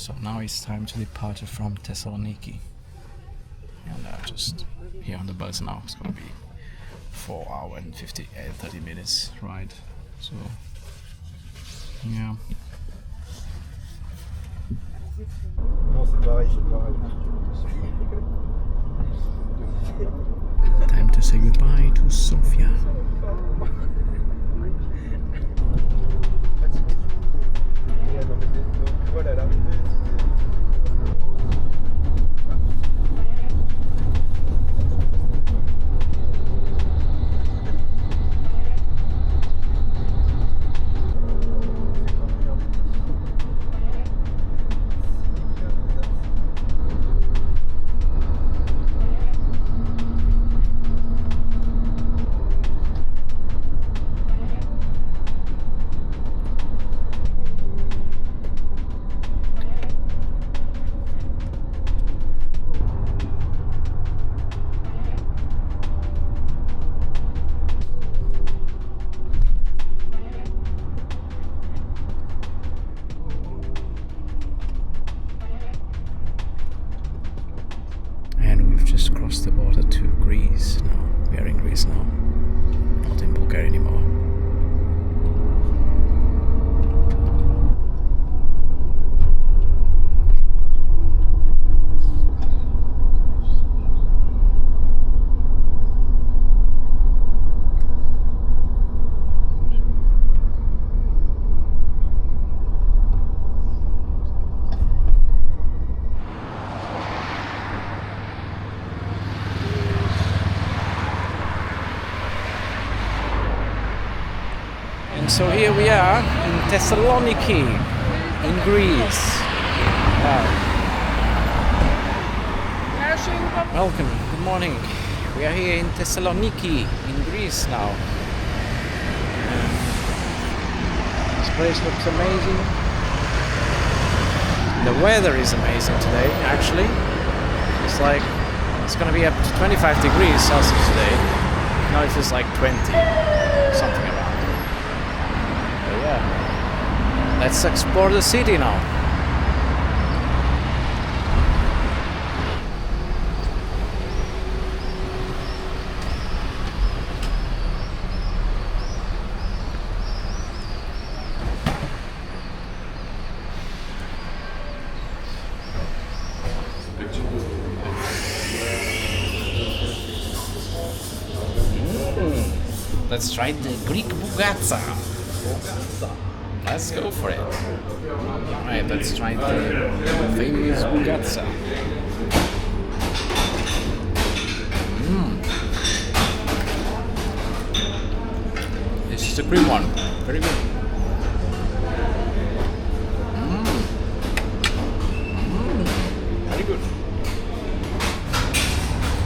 So now it's time to depart from Thessaloniki. And just here on the bus now. It's gonna be 4 hours and 30 minutes ride. So yeah. Time to say goodbye to Sofia. Just crossed the border to Greece now. We are in Greece now, not in Bulgaria anymore. So here we are in Thessaloniki, in Greece. Wow. Welcome, good morning. We are here in Thessaloniki, in Greece now. This place looks amazing. The weather is amazing today, actually. It's gonna be up to 25 degrees Celsius today. Now it feels like 20, something around. Let's explore the city now. Let's try the Greek Bougatsa. Let's go for it. Alright, let's try the famous Bougatsa. This is a cream one. Very good. Very good.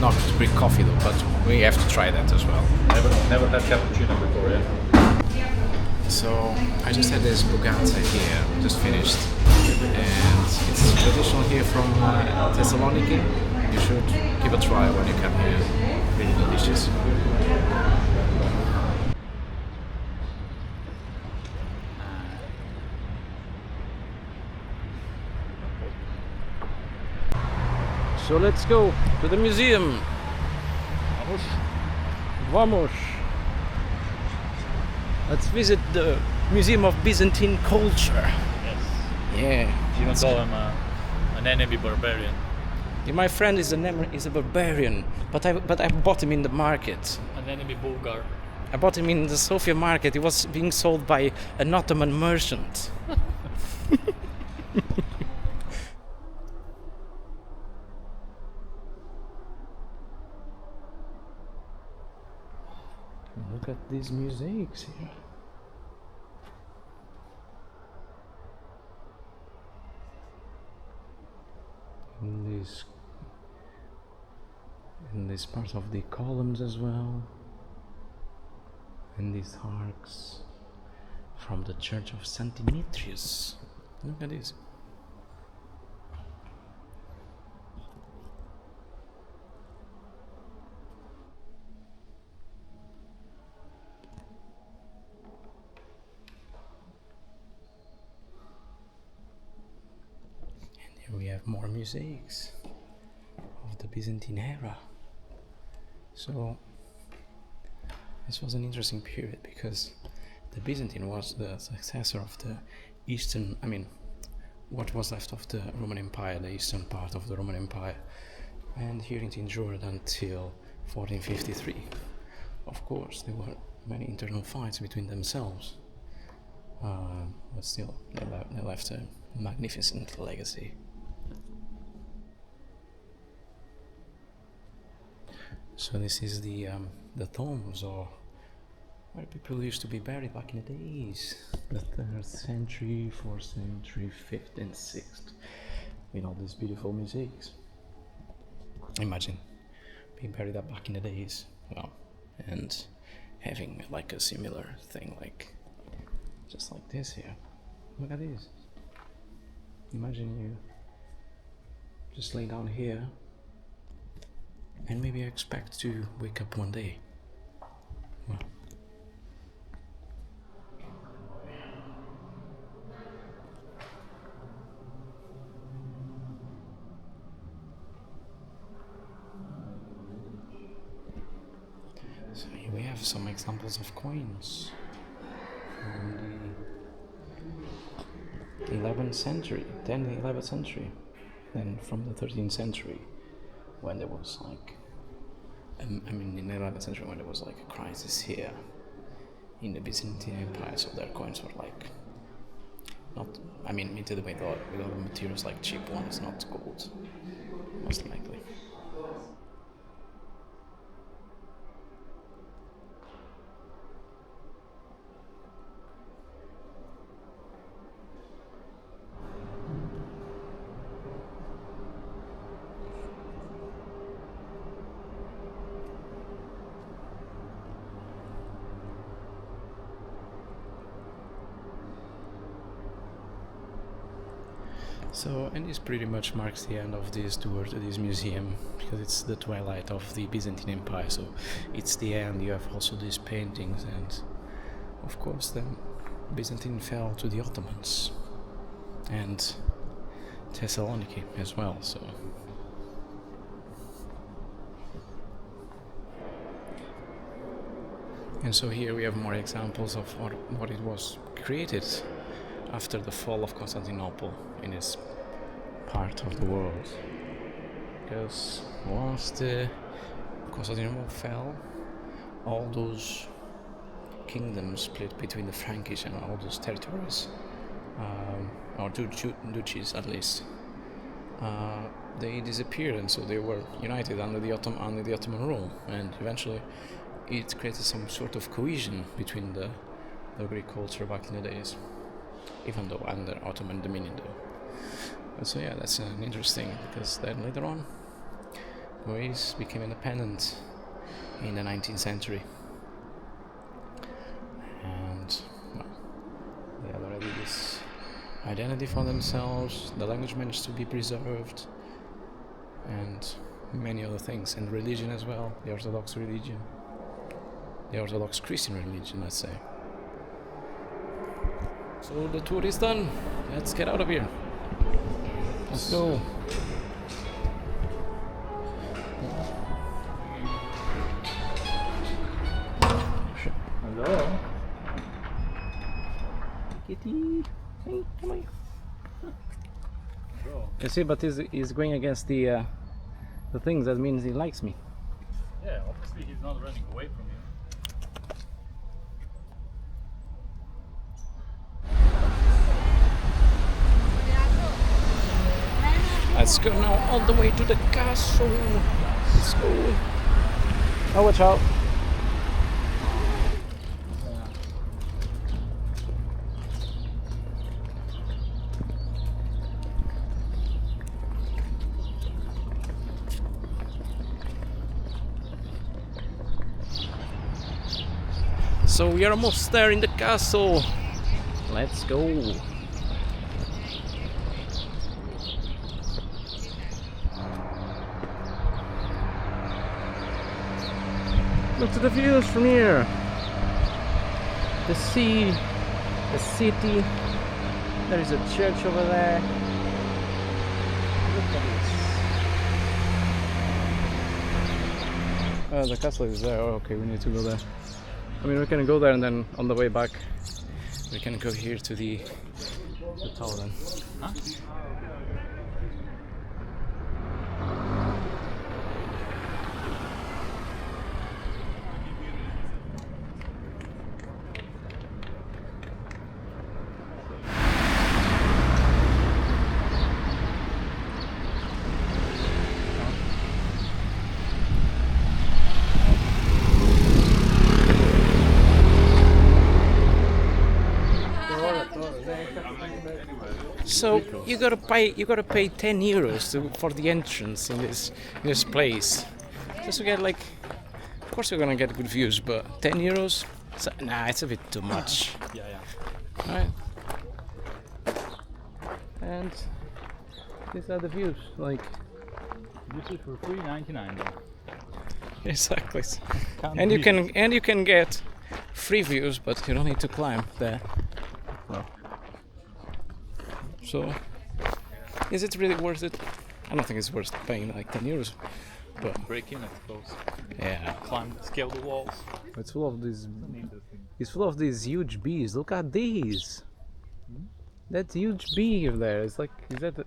Not Greek coffee though, but we have to try that as well. Never had cappuccino before, yeah? So I just had this Bougatsa here, just finished, and it's traditional here from Thessaloniki. You should give a try when you come here. Really delicious. So let's go to the museum. Vamos. Let's visit the Museum of Byzantine Culture. Yes. Yeah. You can call him an enemy barbarian. Yeah, my friend is a barbarian, but I bought him in the market. An enemy Bulgar. I bought him in the Sofia market. He was being sold by an Ottoman merchant. Look at these mosaics here. In this part of the columns as well, and these arcs from the Church of Saint Demetrius. Look at this. Here we have more mosaics of the Byzantine era. So this was an interesting period because the Byzantine was the successor of the eastern, what was left of the Roman Empire, the eastern part of the Roman Empire, and here it endured until 1453. Of course, there were many internal fights between themselves, but still, they left a magnificent legacy. So this is the tombs, or where people used to be buried back in the days, the 3rd century, 4th century, 5th and 6th, with all these beautiful mosaics. Imagine being buried up back in the days, well, and having like a similar thing, like just like this here. Look at this. Imagine you just lay down here and maybe expect to wake up one day. Well, so here we have some examples of coins from the 11th century, 10th and 11th century, then from the 13th century, when there was like, in the 11th century, when there was like a crisis here in the Byzantine Empire, so their coins were like, minted with other materials like cheap ones, not gold, most likely. So, and this pretty much marks the end of this tour to this museum, because it's the twilight of the Byzantine Empire, so it's the end. You have also these paintings, and of course then Byzantine fell to the Ottomans, and Thessaloniki as well, so... And so here we have more examples of what it was created after the fall of Constantinople in this part of the world. Because once the Constantinople fell, all those kingdoms split between the Frankish and all those territories, or duchies at least, they disappeared, and so they were united under the Ottoman rule, and eventually it created some sort of cohesion between the Greek culture back in the days, even though under Ottoman dominion though. But so yeah, that's an interesting, because then later on Greece became independent in the 19th century, and well, they had already this identity for themselves, the language managed to be preserved, and many other things, and religion as well, the Orthodox religion, the Orthodox Christian religion, let's say. So the tour is done. Let's get out of here. Let's go. Hello. Kitty, hey, come on. Bro. You see, but he's going against the things. That means he likes me. Yeah, obviously he's not running away from you. Let's go now all the way to the castle. Let's go. Oh, watch out. So we are almost there in the castle. Let's go. Look at the views from here. The sea, the city. There is a church over there. The castle is there. Oh, okay, we need to go there. I mean, we can go there and then on the way back, we can go here to the tower then. Huh? So you gotta pay 10 euros for the entrance in this place. Just to get like, of course you're gonna get good views, but 10 euros? Nah, it's a bit too much. Yeah. Right. And these are the views, like. This is for $3.99 though. Exactly. Can't And beat you can get free views, but you don't need to climb there. No. So, is it really worth it? I don't think it's worth paying like 10 euros. But Break in, I suppose. yeah, Climb, scale the walls. it's full of these. I need those things. It's full of these huge bees. Look at these. That huge bee over there. It's like, is that?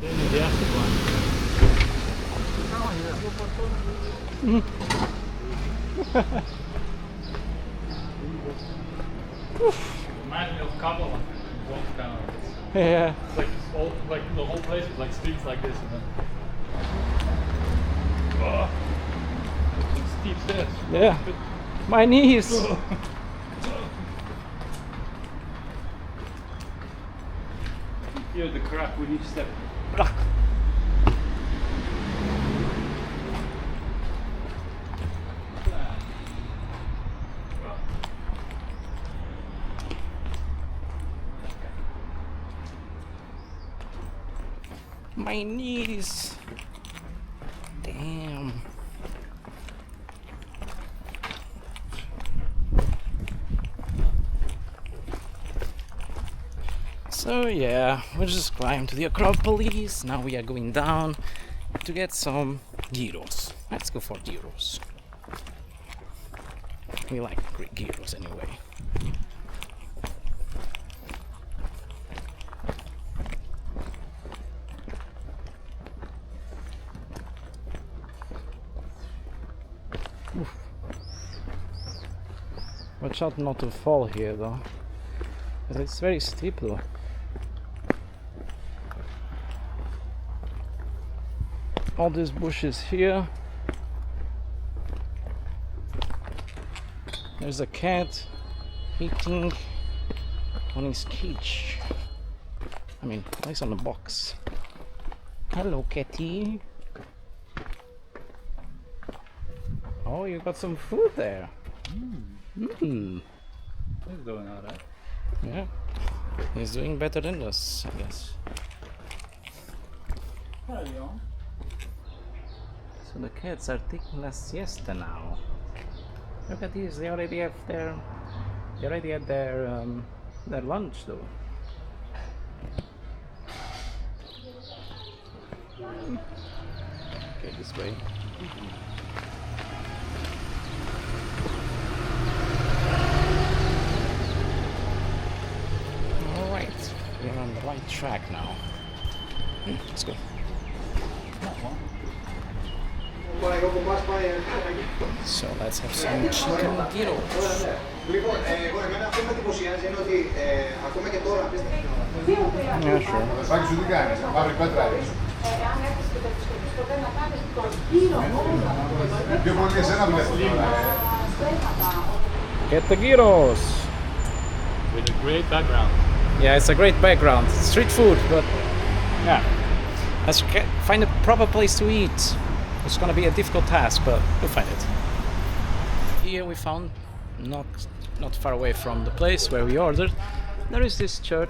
Then the acid one. Reminds me of Kabbalah. Walk down like this. Yeah. It's like this whole, like the whole place is like streets like this, and then steep stairs. Yeah. My knees. Hear the crack with each step. My knees. Damn. So yeah, we just climbed to the Acropolis. Now we are going down to get some gyros. Let's go for gyros. We like Greek gyros anyway. Oof. Watch out not to fall here though. It's very steep though. All these bushes here. There's a cat eating on his cage. I mean, at least on the box. Hello, catty. Oh, you got some food there. He's doing alright. Yeah, he's doing better than us, I guess. So the cats are taking a siesta now. Look at these, they already had their lunch though. Okay, this way. Alright, we're on the right track now. Let's go. So let's have some chicken gyros. Yeah, sure. Get the gyros! With a great background. Yeah, it's a great background. Street food, but yeah. Let's find a proper place to eat. It's gonna be a difficult task, but we'll find it. here we found, not far away from the place where we ordered, there is this church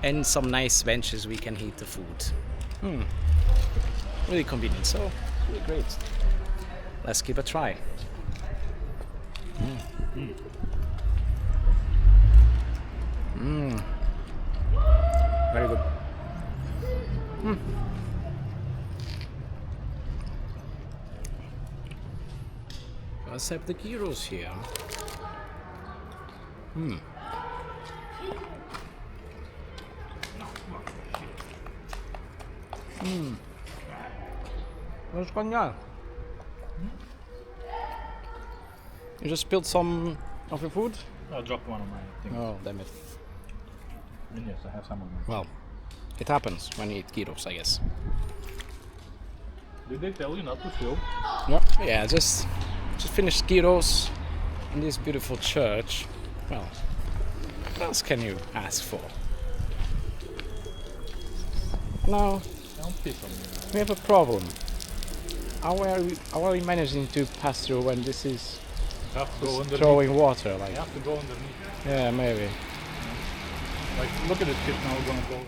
and some nice benches we can eat the food. Really convenient, so really great. Let's give a try. Very good. Let's have the gyros here. Where's cognac? You just spilled some of your food? I dropped one of my things. Oh, damn it. And yes, I have some of them. Well, it happens when you eat gyros, I guess. Did they tell you not to film? Yeah, just finished gyros in this beautiful church. Well, what else can you ask for? Now, Don't piss on me. we have a problem. How are we managing to pass through when this is You have to go underneath. throwing water? Like, You have to go underneath. yeah, maybe. Like, look at this kid now going to go.